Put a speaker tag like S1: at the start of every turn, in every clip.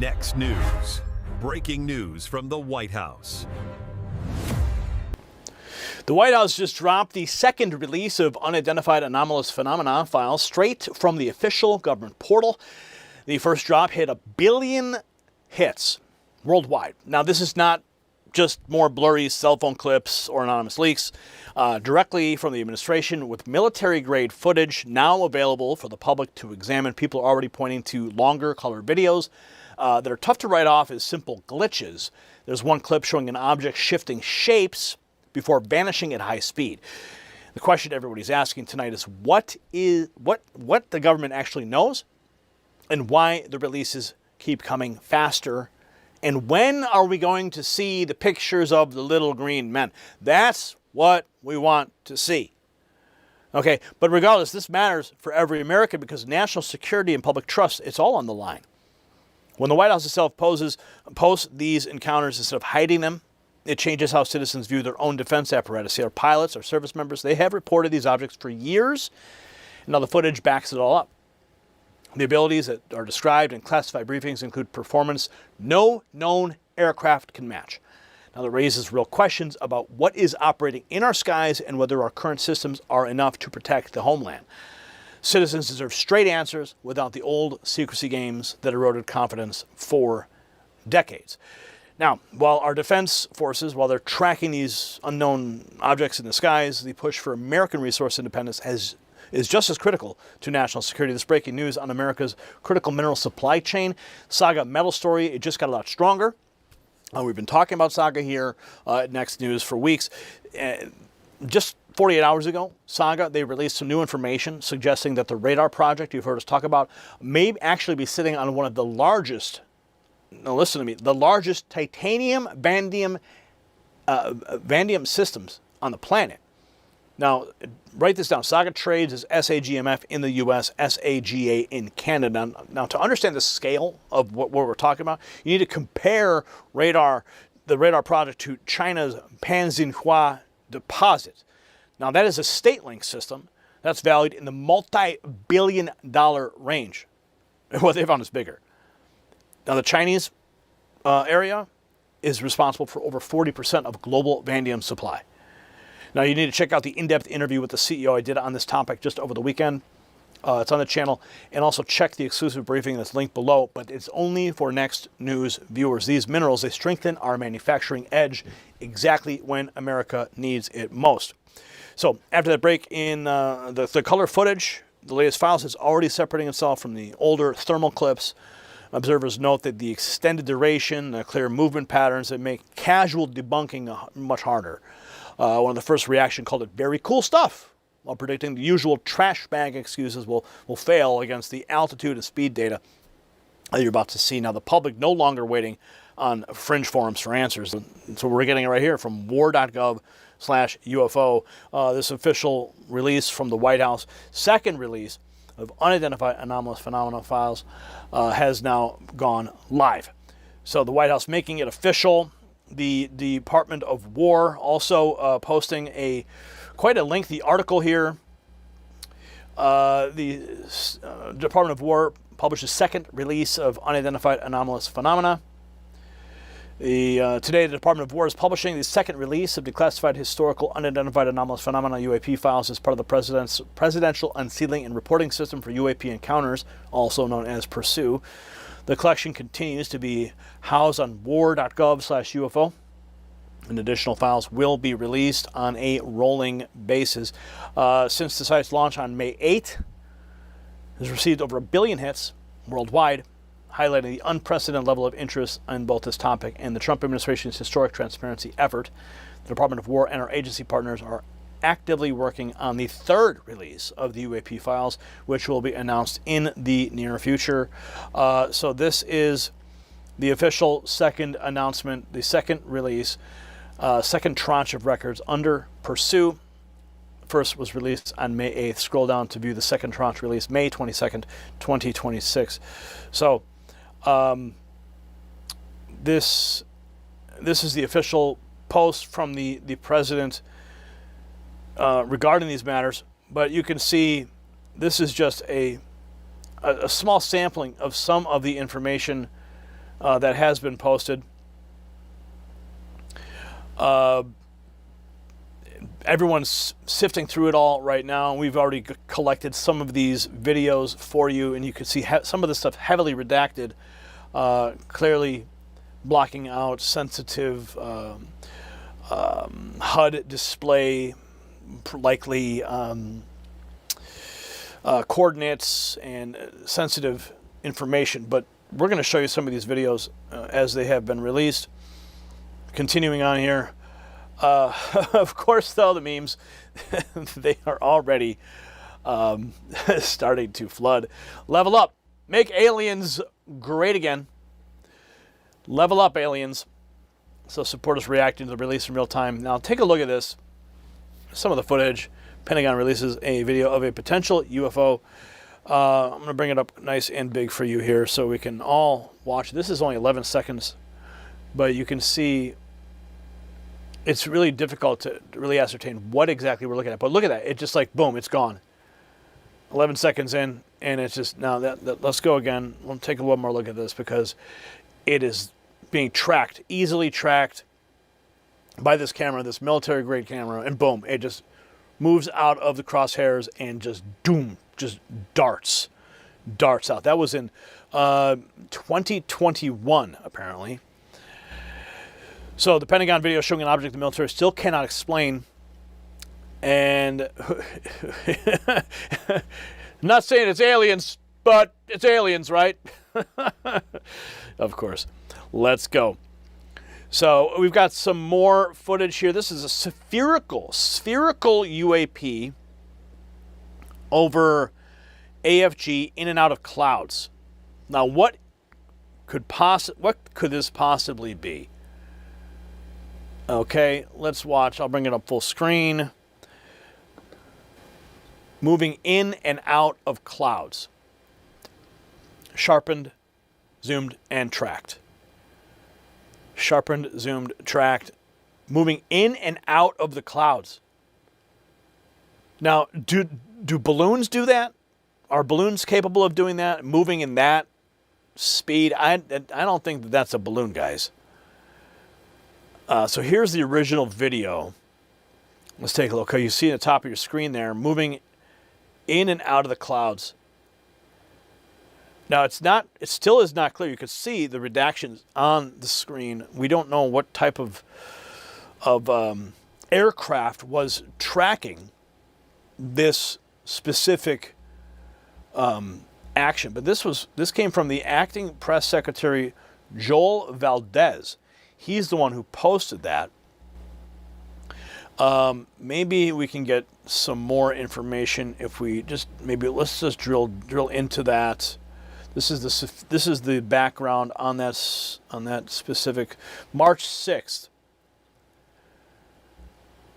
S1: Next news. Breaking news from the White House.
S2: The White House just dropped the second release of unidentified anomalous phenomena files straight from the official government portal. The first drop hit 1 billion hits worldwide. Now, this is not just more blurry cell phone clips or anonymous leaks. Directly from the administration with military-grade footage now available for the public to examine. People are already pointing to longer color videos that are tough to write off as simple glitches. There's one clip showing an object shifting shapes before vanishing at high speed. The question everybody's asking tonight is what the government actually knows and why the releases keep coming faster. And when are we going to see the pictures of the little green men? That's what we want to see. Okay, but regardless, this matters for every American because national security and public trust, it's all on the line. When the White House itself posts these encounters instead of hiding them, it changes how citizens view their own defense apparatus. Our pilots, our service members, they have reported these objects for years, and now the footage backs it all up. The abilities that are described in classified briefings include performance no known aircraft can match. Now that raises real questions about what is operating in our skies and whether our current systems are enough to protect the homeland. Citizens deserve straight answers without the old secrecy games that eroded confidence for decades. Now, while our defense forces, while they're tracking these unknown objects in the skies, the push for American resource independence is just as critical to national security. This breaking news on America's critical mineral supply chain. SAGA metal story, it just got a lot stronger. We've been talking about SAGA here at Next News for weeks. Just 48 hours ago, SAGA, they released some new information suggesting that the radar project you've heard us talk about may actually be sitting on one of the largest, now listen to me, the largest titanium vanadium systems on the planet. Now, write this down. SAGA trades as SAGMF in the U.S., SAGA in Canada. Now, to understand the scale of what we're talking about, you need to compare the radar project to China's Panxinhua deposit. Now, that is a state-linked system that's valued in the multi-billion-dollar range. What they found is bigger. Now, the Chinese area is responsible for over 40% of global vanadium supply. Now, you need to check out the in-depth interview with the CEO I did on this topic just over the weekend. It's on the channel. And also check the exclusive briefing that's linked below. But it's only for Next News viewers. These minerals, they strengthen our manufacturing edge exactly when America needs it most. So after that break in the color footage, the latest files is already separating itself from the older thermal clips. Observers note that the extended duration, the clear movement patterns that make casual debunking much harder. One of the first reaction called it very cool stuff, while predicting the usual trash bag excuses will fail against the altitude and speed data that you're about to see. Now, the public no longer waiting on fringe forums for answers. So we're getting it right here from war.gov/UFO. This official release from the White House, second release of unidentified anomalous phenomena files, has now gone live. So the White House making it official. The Department of War also posting quite a lengthy article here. The Department of War published a second release of unidentified anomalous phenomena. Today, the Department of War is publishing the second release of declassified historical unidentified anomalous phenomena UAP files as part of the Presidential Unsealing and Reporting System for UAP Encounters, also known as PURSUE. The collection continues to be housed on war.gov/UFO, and additional files will be released on a rolling basis. Since the site's launch on May 8th, it has received over 1 billion hits worldwide, highlighting the unprecedented level of interest in both this topic and the Trump administration's historic transparency effort. The Department of War and our agency partners are actively working on the third release of the UAP files, which will be announced in the near future. So this is the official second announcement, the second release, second tranche of records under PURSUE. First was released on May 8th. Scroll down to view the second tranche release, May 22nd, 2026. So this is the official post from the president regarding these matters, but you can see this is just a small sampling of some of the information that has been posted. Everyone's sifting through it all right now. We've already collected some of these videos for you, and you can see some of the stuff heavily redacted, clearly blocking out sensitive HUD display, likely coordinates and sensitive information. But we're going to show you some of these videos as they have been released. Continuing on here. Of course, though, the memes, they are already starting to flood. Level up. Make aliens great again. Level up, aliens. So supporters reacting to the release in real time. Now, take a look at this. Some of the footage. Pentagon releases a video of a potential UFO. I'm going to bring it up nice and big for you here so we can all watch. This is only 11 seconds, but you can see it's really difficult to really ascertain what exactly we're looking at. But look at that. It's just like, boom, it's gone. 11 seconds in, and it's just, now that let's go again. We'll take one more look at this because it is being tracked, easily tracked by this camera, this military-grade camera, and boom, it just moves out of the crosshairs and just doom, just darts out. That was in 2021, apparently. So the Pentagon video showing an object the military still cannot explain. And I'm not saying it's aliens, but it's aliens, right? Of course. Let's go. So we've got some more footage here. This is a spherical UAP over AFG in and out of clouds. Now, what could this possibly be? Okay, let's watch. I'll bring it up full screen. Moving in and out of clouds. Sharpened, zoomed, and tracked. Sharpened, zoomed, tracked. Moving in and out of the clouds. Now, do balloons do that? Are balloons capable of doing that? Moving in that speed? I don't think that's a balloon, guys. So here's the original video. Let's take a look. You see at the top of your screen there, moving in and out of the clouds. Now it still is not clear. You can see the redactions on the screen. We don't know what type of aircraft was tracking this specific action. But this came from the acting press secretary, Joel Valdez. He's the one who posted that. Maybe we can get some more information if we let's just drill into that. This is the background on that specific March 6th.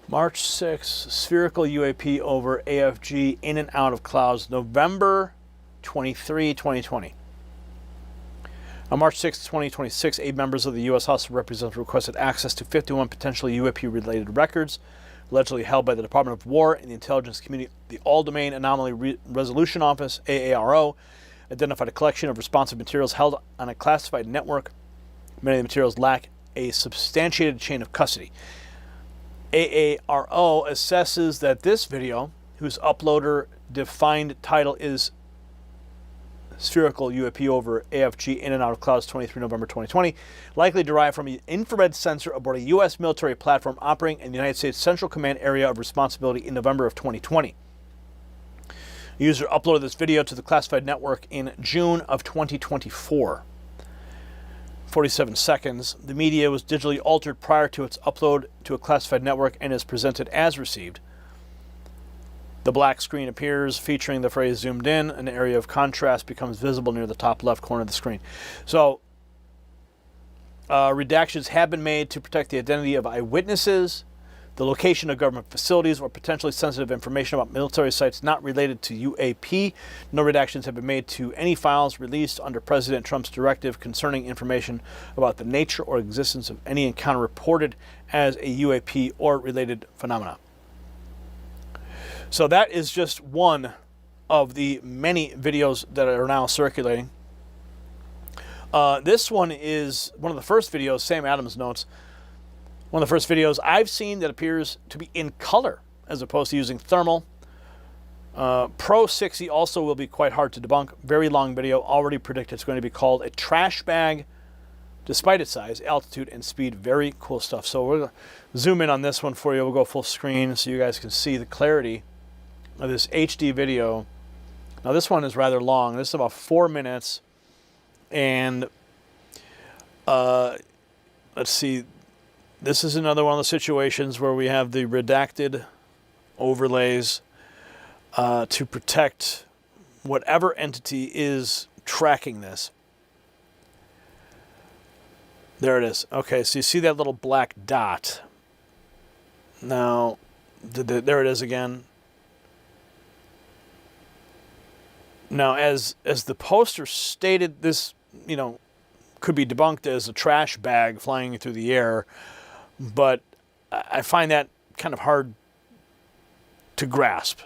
S2: March 6th, spherical UAP over AFG in and out of clouds, November 23, 2020. On March 6, 2026, 8 members of the U.S. House of Representatives requested access to 51 potential UAP-related records allegedly held by the Department of War and the Intelligence Community. The All-Domain Anomaly Resolution Office, AARO, identified a collection of responsive materials held on a classified network. Many of the materials lack a substantiated chain of custody. AARO assesses that this video, whose uploader defined title is Spherical UAP over AFG in and out of clouds 23 November 2020, likely derived from an infrared sensor aboard a U.S. military platform operating in the United States Central Command Area of Responsibility in November of 2020. The user uploaded this video to the classified network in June of 2024. 47 seconds. The media was digitally altered prior to its upload to a classified network and is presented as received. The black screen appears, featuring the phrase zoomed in. An area of contrast becomes visible near the top left corner of the screen. So, redactions have been made to protect the identity of eyewitnesses, the location of government facilities, or potentially sensitive information about military sites not related to UAP. No redactions have been made to any files released under President Trump's directive concerning information about the nature or existence of any encounter reported as a UAP or related phenomena. So that is just one of the many videos that are now circulating. This one is one of the first videos, Sam Adams notes, one of the first videos I've seen that appears to be in color as opposed to using thermal. Pro 60 also will be quite hard to debunk. Very long video, already predicted it's going to be called a trash bag, despite its size, altitude, and speed. Very cool stuff. So we're going to zoom in on this one for you. We'll go full screen so you guys can see the clarity of this HD video. Now this one is rather long. This is about 4 minutes. And let's see. This is another one of the situations where we have the redacted overlays to protect whatever entity is tracking this. There it is. Okay, so you see that little black dot. Now, there it is again. Now, as the poster stated, this, could be debunked as a trash bag flying through the air, but I find that kind of hard to grasp.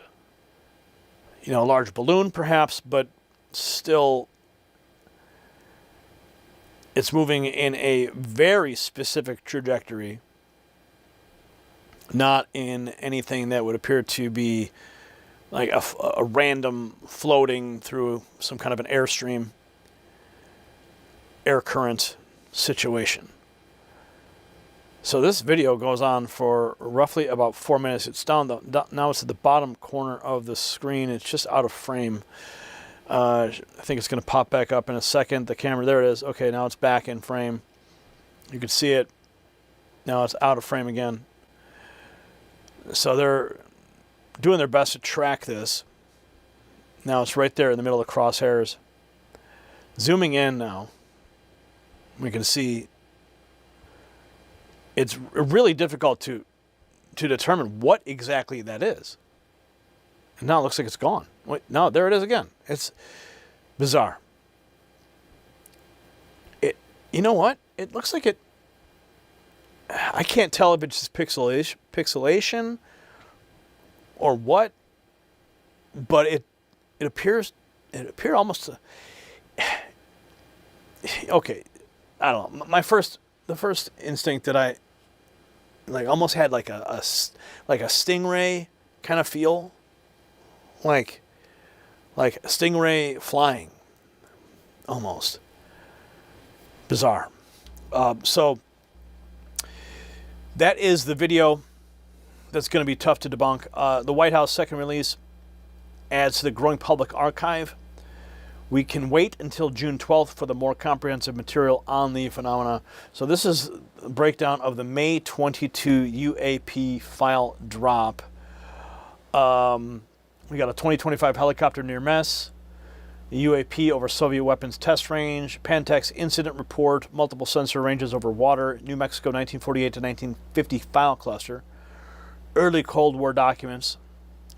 S2: A large balloon perhaps, but still it's moving in a very specific trajectory, not in anything that would appear to be like a random floating through some kind of an airstream, air current situation. So this video goes on for roughly about 4 minutes. It's down now it's at the bottom corner of the screen. It's just out of frame. I think it's going to pop back up in a second. The camera, there it is. Okay, now it's back in frame. You can see it. Now it's out of frame again. So they're doing their best to track this. Now it's right there in the middle of the crosshairs. Zooming in now, we can see it's really difficult to determine what exactly that is. And now it looks like it's gone. Wait, no, there it is again. It's bizarre. You know what? It looks like it. I can't tell if it's just pixelation or what, but it appears almost. Okay, I don't know. The first instinct that I almost had like a stingray kind of feel, like a stingray flying, almost bizarre. So that is the video that's going to be tough to debunk. The White House second release adds to the growing public archive. We can wait until June 12th for the more comprehensive material on the phenomena. So this is a breakdown of the May 22 UAP file drop. We got a 2025 helicopter near miss, the UAP over Soviet weapons test range, Pantex incident report, multiple sensor ranges over water, New Mexico 1948 to 1950 file cluster, early Cold War documents,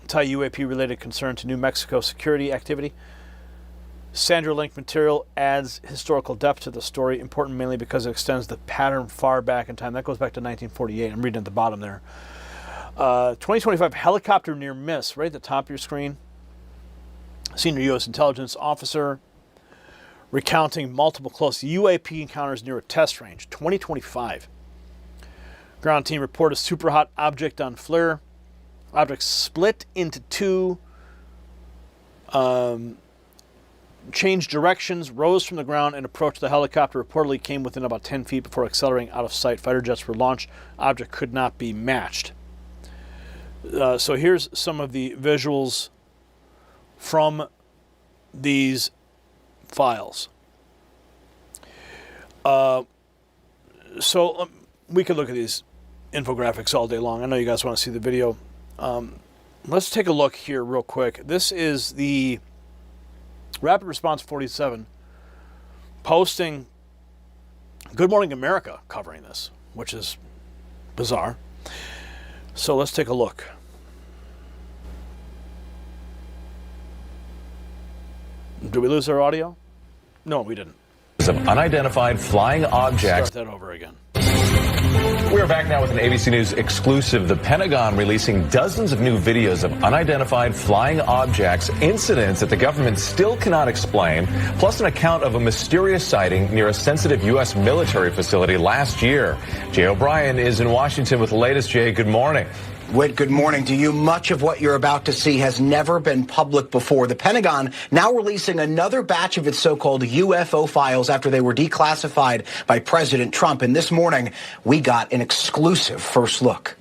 S2: tie UAP related concern to New Mexico security activity. Sandra Link material adds historical depth to the story, important mainly because it extends the pattern far back in time. That goes back to 1948. I'm reading at the bottom there. 2025 helicopter near miss, right at the top of your screen. Senior U.S. intelligence officer recounting multiple close UAP encounters near a test range. 2025. Ground team reported super hot object on flare. Object split into two. Changed directions, rose from the ground, and approached the helicopter. Reportedly came within about 10 feet before accelerating out of sight. Fighter jets were launched. Object could not be matched. So here's some of the visuals from these files. So we could look at these infographics all day long. I know you guys want to see the video. Let's take a look here real quick. This is the Rapid Response 47 posting Good Morning America covering this, which is bizarre. So let's take a look. Did we lose our audio? No, we didn't.
S3: Of unidentified flying objects.
S2: Start that over again.
S3: We are back now with an ABC News exclusive. The Pentagon releasing dozens of new videos of unidentified flying objects, incidents that the government still cannot explain, plus an account of a mysterious sighting near a sensitive U.S. military facility last year. Jay O'Brien is in Washington with the latest. Jay, good morning.
S4: Whit, good morning to you. Much of what you're about to see has never been public before. The Pentagon now releasing another batch of its so-called UFO files after they were declassified by President Trump. And this morning, we got an exclusive first look.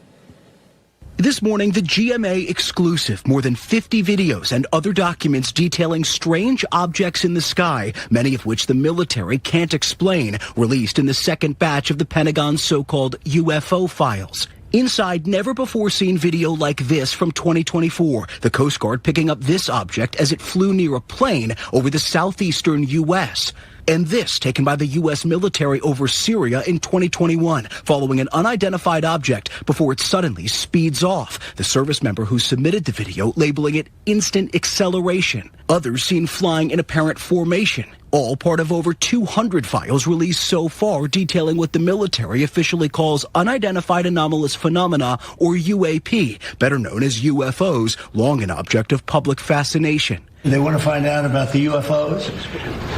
S4: This morning, the GMA exclusive, more than 50 videos and other documents detailing strange objects in the sky, many of which the military can't explain, released in the second batch of the Pentagon's so-called UFO files. Inside never-before-seen video like this from 2024, the Coast Guard picking up this object as it flew near a plane over the southeastern U.S., and this taken by the U.S. military over Syria in 2021, following an unidentified object before it suddenly speeds off. The service member who submitted the video labeling it instant acceleration. Others seen flying in apparent formation. All part of over 200 files released so far detailing what the military officially calls unidentified anomalous phenomena, or UAP, better known as UFOs, long an object of public fascination.
S5: They want to find out about the UFOs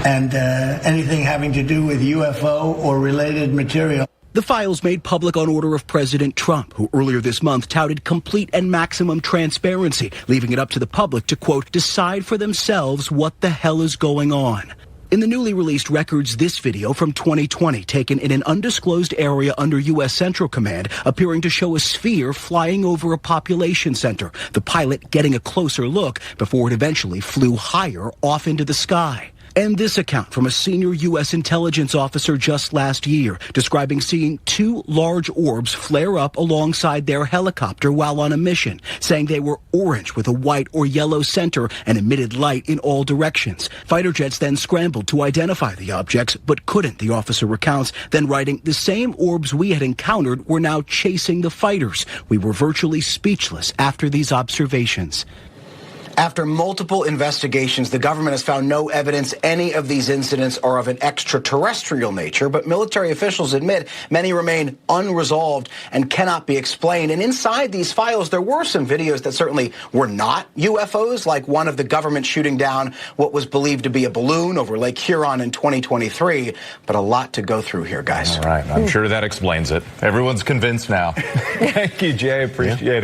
S5: and anything having to do with UFO or related material.
S4: The files made public on order of President Trump, who earlier this month touted complete and maximum transparency, leaving it up to the public to, quote, decide for themselves what the hell is going on. In the newly released records, this video from 2020, taken in an undisclosed area under U.S. Central Command, appearing to show a sphere flying over a population center, the pilot getting a closer look before it eventually flew higher off into the sky. And this account from a senior U.S. intelligence officer just last year, describing seeing two large orbs flare up alongside their helicopter while on a mission, saying they were orange with a white or yellow center and emitted light in all directions. Fighter jets then scrambled to identify the objects, but couldn't, the officer recounts, then writing, the same orbs we had encountered were now chasing the fighters. We were virtually speechless after these observations. After multiple investigations, the government has found no evidence any of these incidents are of an extraterrestrial nature, but military officials admit many remain unresolved and cannot be explained. And inside these files, there were some videos that certainly were not UFOs, like one of the government shooting down what was believed to be a balloon over Lake Huron in 2023. But a lot to go through here, guys.
S3: All right. I'm sure that explains it. Everyone's convinced now. Thank you, Jay. Appreciate it.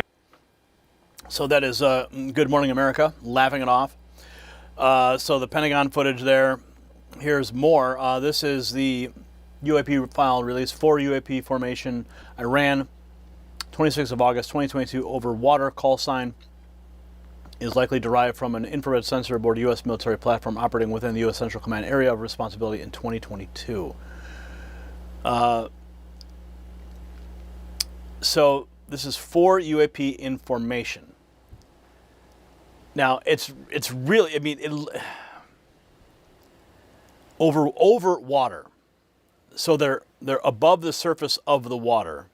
S2: So that is Good Morning America, laughing it off. So the Pentagon footage there. Here's more. This is the UAP file released for UAP formation, Iran, 26th of August, 2022, over water. Call sign is likely derived from an infrared sensor aboard a U.S. military platform operating within the U.S. Central Command area of responsibility in 2022. So this is for UAP information. Now, it's really, I mean, over water. So they're above the surface of the water.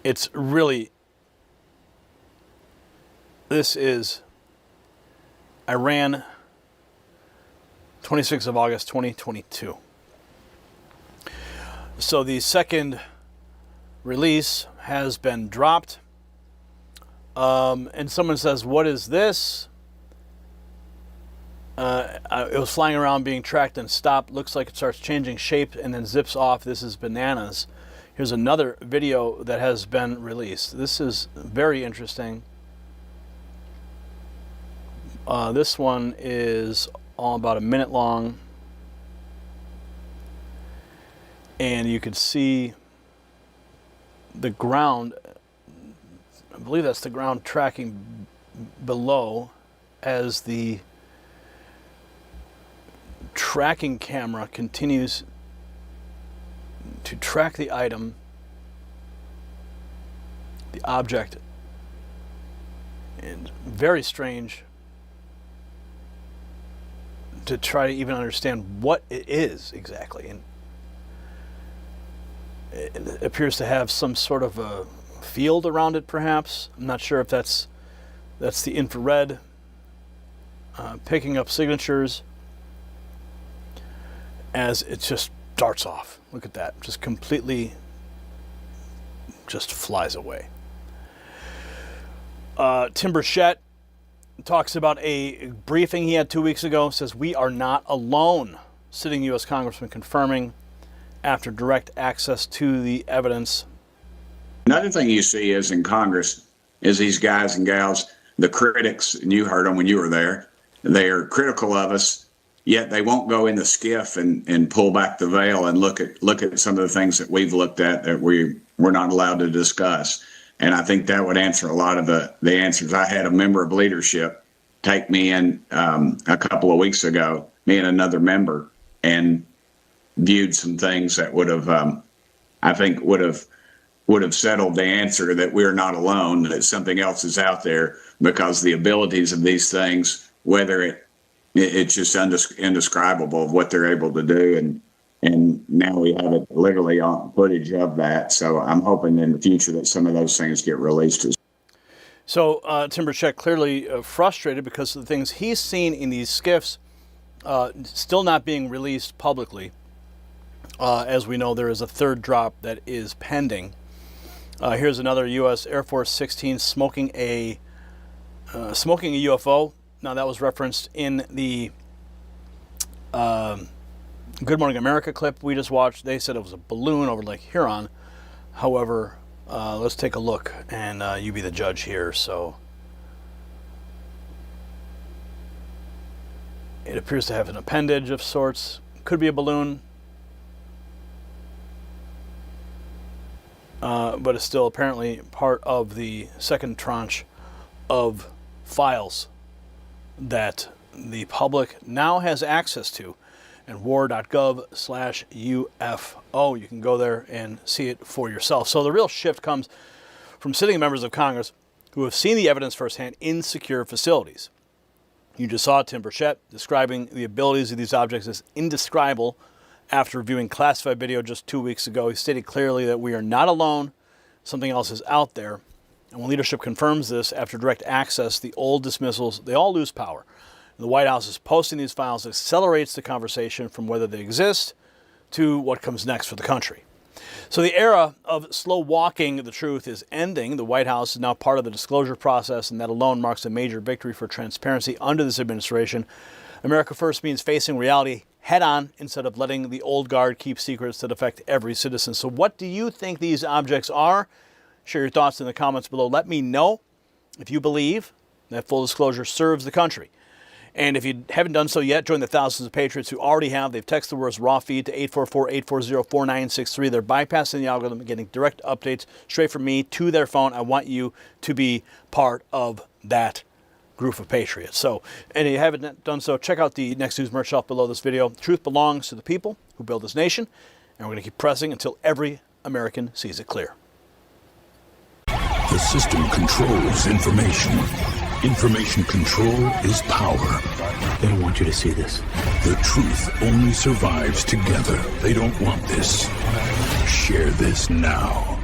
S2: It's really, this is Iran, 26th of August, 2022. So the second release has been dropped. And someone says, what is this? It was flying around being tracked and stopped. Looks like it starts changing shape and then zips off. This is bananas. Here's another video that has been released. This is very interesting. This one is all about a minute long. And you can see the ground, I believe that's the ground tracking below as the tracking camera continues to track the item, the object. And very strange to try to even understand what it is exactly. And it appears to have some sort of a field around it, perhaps. I'm not sure if that's the infrared picking up signatures. as it just darts off. Look at that. Just completely just flies away. Tim Burchett talks about a briefing he had 2 weeks ago. Says, we are not alone. Sitting U.S. Congressman confirming after direct access to the evidence.
S6: Another thing you see is in Congress is these guys and gals, the critics, and you heard them when you were there, they are critical of us, yet they won't go in the skiff and pull back the veil and look at some of the things that we've looked at that we're not allowed to discuss. And I think that would answer a lot of the answers. I had a member of leadership take me in a couple of weeks ago, me and another member, and viewed some things that would have, I think, would have settled the answer that we're not alone, that something else is out there, because the abilities of these things, whether it's just indescribable of what they're able to do. And now we have it literally on footage of that. So I'm hoping in the future that some of those things get released.
S2: So Tim Burchett clearly frustrated because of the things he's seen in these skiffs still not being released publicly. As we know, there is a third drop that is pending. Here's another U.S. Air Force 16 smoking a UFO. Now, that was referenced in the Good Morning America clip we just watched. They said it was a balloon over Lake Huron. However, let's take a look, and you be the judge here. So it appears to have an appendage of sorts. Could be a balloon. But it's still apparently part of the second tranche of files that the public now has access to. And war.gov/UFO. You can go there and see it for yourself. So the real shift comes from sitting members of Congress who have seen the evidence firsthand in secure facilities. You just saw Tim Burchett describing the abilities of these objects as indescribable. After reviewing classified video just 2 weeks ago, he stated clearly that we are not alone. Something else is out there. And when leadership confirms this after direct access, the old dismissals, they all lose power. And the White House is posting these files. It accelerates the conversation from whether they exist to what comes next for the country. So the era of slow walking the truth is ending. The White House is now part of the disclosure process, and that alone marks a major victory for transparency under this administration. America First means facing reality head-on instead of letting the old guard keep secrets that affect every citizen. So what do you think these objects are? Share your thoughts in the comments below. Let me know if you believe that full disclosure serves the country. And if you haven't done so yet, join the thousands of patriots who already have. They've texted the words raw feed to 844-840-4963. They're bypassing the algorithm and getting direct updates straight from me to their phone. I want you to be part of that group of patriots. So, and if you haven't done so, check out the Next News merch shop below this video. Truth belongs to the people who build this nation, and we're going to keep pressing until every American sees it clear.
S7: The system controls information. Information control is power.
S4: They don't want you to see this.
S7: The truth only survives together. They don't want this. Share this now.